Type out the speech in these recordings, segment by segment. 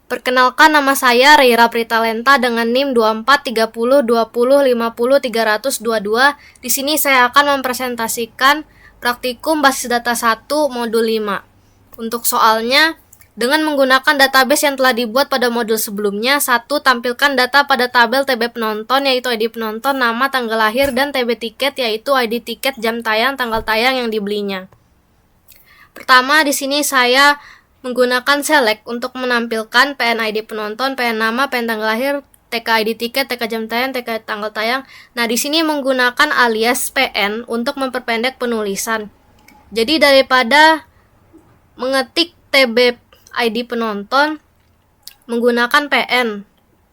Perkenalkan, nama saya Reira Pritalenta dengan NIM 243020500322. Di sini saya akan mempresentasikan praktikum basis data 1 modul 5. Untuk soalnya, dengan menggunakan database yang telah dibuat pada modul sebelumnya, 1. Tampilkan data pada tabel TB penonton, yaitu ID penonton, nama, tanggal lahir, dan TB tiket, yaitu ID tiket, jam tayang, tanggal tayang yang dibelinya. Pertama, di sini saya menggunakan select untuk menampilkan PN ID penonton, PN nama, PN tanggal lahir, TK ID tiket, TK jam tayang, TK tanggal tayang. Nah, di sini menggunakan alias PN untuk memperpendek penulisan. Jadi daripada mengetik TB ID penonton, menggunakan PN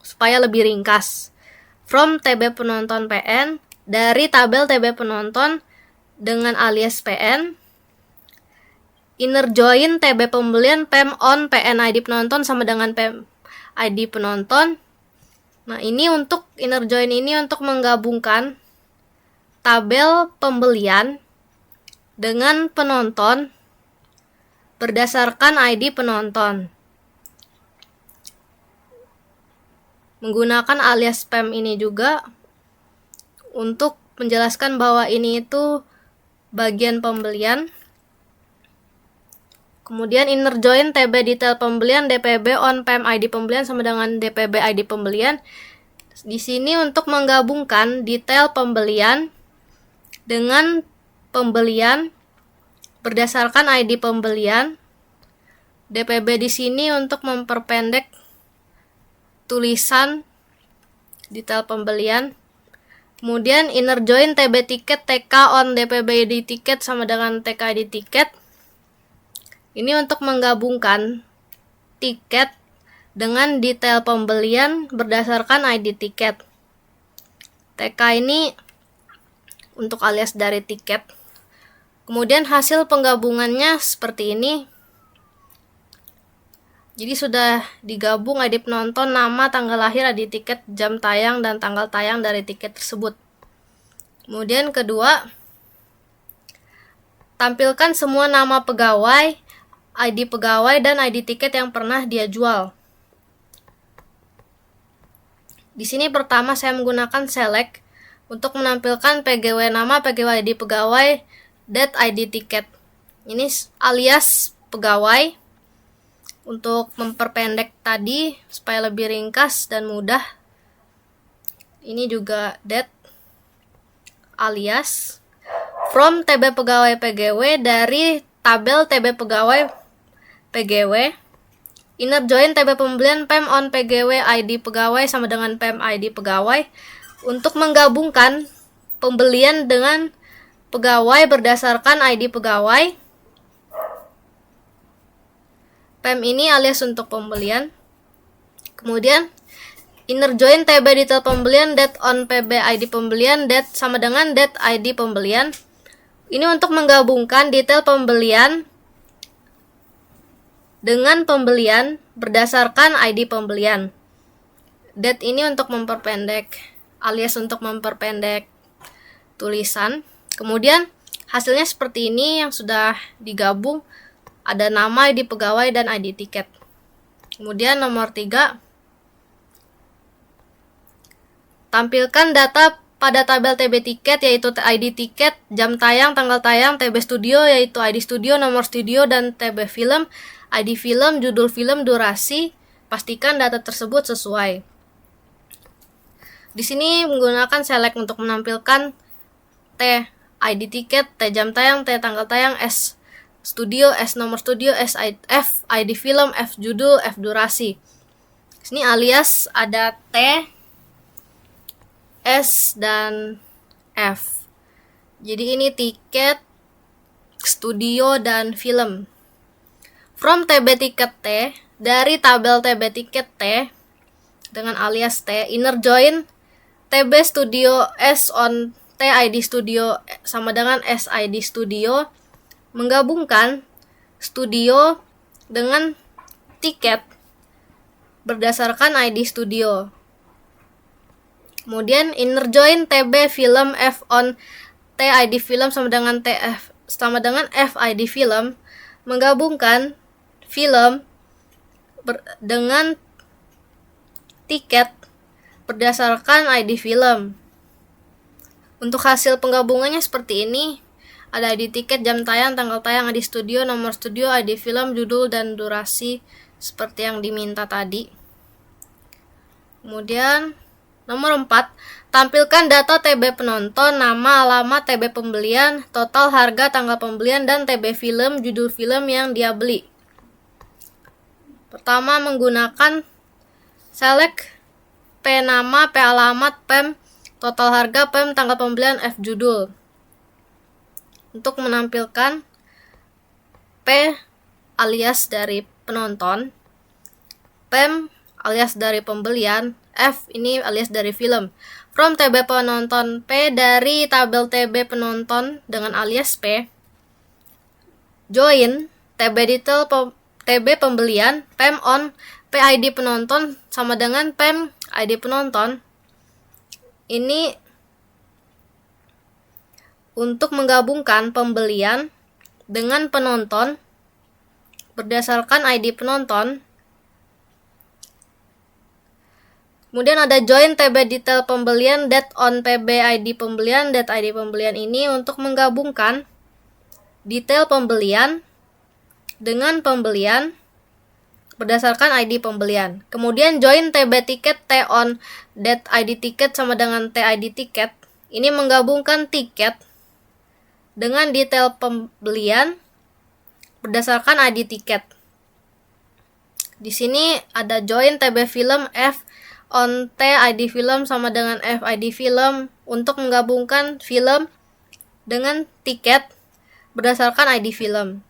supaya lebih ringkas. From TB penonton PN, dari tabel TB penonton dengan alias PN, inner join TB pembelian PEM on PN ID penonton sama dengan PEM ID penonton. Nah, ini untuk inner join ini untuk menggabungkan tabel pembelian dengan penonton berdasarkan ID penonton. Menggunakan alias PEM ini juga untuk menjelaskan bahwa ini itu bagian pembelian. Kemudian inner join TB detail pembelian DPB on PEM ID pembelian sama dengan DPB ID pembelian. Di sini untuk menggabungkan detail pembelian dengan pembelian berdasarkan ID pembelian. DPB di sini untuk memperpendek tulisan detail pembelian. Kemudian inner join TB tiket TK on DPB ID tiket sama dengan TK ID tiket. Ini untuk menggabungkan tiket dengan detail pembelian berdasarkan ID tiket. TK ini untuk alias dari tiket. Kemudian hasil penggabungannya seperti ini. Jadi sudah digabung ID penonton, nama, tanggal lahir, ID tiket, jam tayang, dan tanggal tayang dari tiket tersebut. Kemudian kedua, tampilkan semua nama pegawai, ID pegawai, dan ID tiket yang pernah dia jual. Di sini pertama saya menggunakan select untuk menampilkan PGW nama, PGW ID pegawai, date ID tiket. Ini alias pegawai untuk memperpendek tadi supaya lebih ringkas dan mudah. Ini juga date alias from TB pegawai PGW, dari tabel TB pegawai PGW, inner join TB pembelian PEM on PGW ID pegawai sama dengan PEM ID pegawai untuk menggabungkan pembelian dengan pegawai berdasarkan ID pegawai. PEM ini alias untuk pembelian. Kemudian inner join TB detail pembelian date on PB ID pembelian, date sama dengan date ID pembelian. Ini untuk menggabungkan detail pembelian dengan pembelian berdasarkan ID pembelian. Date ini untuk memperpendek, alias untuk memperpendek tulisan. Kemudian hasilnya seperti ini yang sudah digabung. Ada nama, ID pegawai, dan ID tiket. Kemudian nomor 3, tampilkan data pada tabel TB tiket, yaitu ID tiket, jam tayang, tanggal tayang, TB studio, yaitu ID studio, nomor studio, dan TB film, ID film, judul film, durasi. Pastikan data tersebut sesuai. Di sini menggunakan select untuk menampilkan T ID tiket, T jam tayang, T tanggal tayang, S studio, S nomor studio, F ID film, F judul, F durasi. Sini alias ada T, S, dan F. Jadi ini tiket, studio, dan film. From TB tiket T, dari tabel TB tiket T dengan alias T, inner join TB studio S on T ID studio sama dengan S ID studio, menggabungkan studio dengan tiket berdasarkan ID studio. Kemudian inner join TB film F on T ID film sama dengan TF sama dengan F ID film, menggabungkan film dengan tiket berdasarkan ID film. Untuk hasil penggabungannya seperti ini. Ada ID tiket, jam tayang, tanggal tayang, ID studio, nomor studio, ID film, judul, dan durasi seperti yang diminta tadi. Kemudian nomor 4, tampilkan data TB penonton, nama, alamat, TB pembelian, total harga, tanggal pembelian, dan TB film, judul film yang dia beli. Pertama, menggunakan select P nama, P alamat, PEM, total harga, PEM, tanggal pembelian, F judul. Untuk menampilkan P alias dari penonton, PEM alias dari pembelian, F ini alias dari film. From TB penonton P, dari tabel TB penonton dengan alias P. Join TB detail TB pembelian, PEM on PID penonton sama dengan PEM ID penonton. Ini untuk menggabungkan pembelian dengan penonton berdasarkan ID penonton. Kemudian ada join TB detail pembelian, date on PB ID pembelian, date ID pembelian ini untuk menggabungkan detail pembelian dengan pembelian berdasarkan ID pembelian. Kemudian join TB tiket, T on date ID tiket sama dengan T ID tiket. Ini menggabungkan tiket dengan detail pembelian berdasarkan ID tiket. Di sini ada join TB film, F on T ID film sama dengan F ID film untuk menggabungkan film dengan tiket berdasarkan ID film.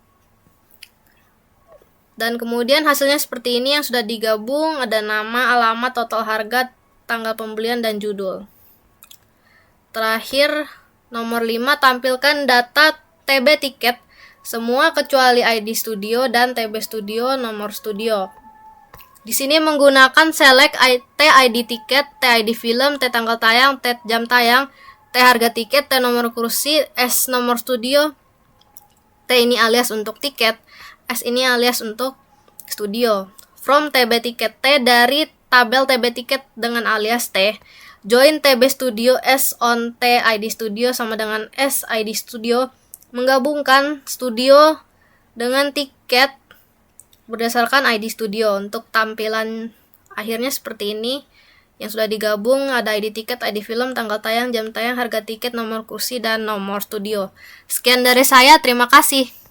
Dan kemudian hasilnya seperti ini yang sudah digabung, ada nama, alamat, total harga, tanggal pembelian, dan judul. Terakhir, nomor 5, tampilkan data TB tiket semua kecuali ID studio dan TB studio, nomor studio. Di sini menggunakan select T ID tiket, T ID film, T tanggal tayang, T jam tayang, T harga tiket, T nomor kursi, S nomor studio. T ini alias untuk tiket, S ini alias untuk studio. From TB tiket T, dari tabel TB tiket dengan alias T. Join TB studio, S on T ID studio sama dengan S ID studio. Menggabungkan studio dengan tiket berdasarkan ID studio. Untuk tampilan akhirnya seperti ini. Yang sudah digabung ada ID tiket, ID film, tanggal tayang, jam tayang, harga tiket, nomor kursi, dan nomor studio. Sekian dari saya, terima kasih.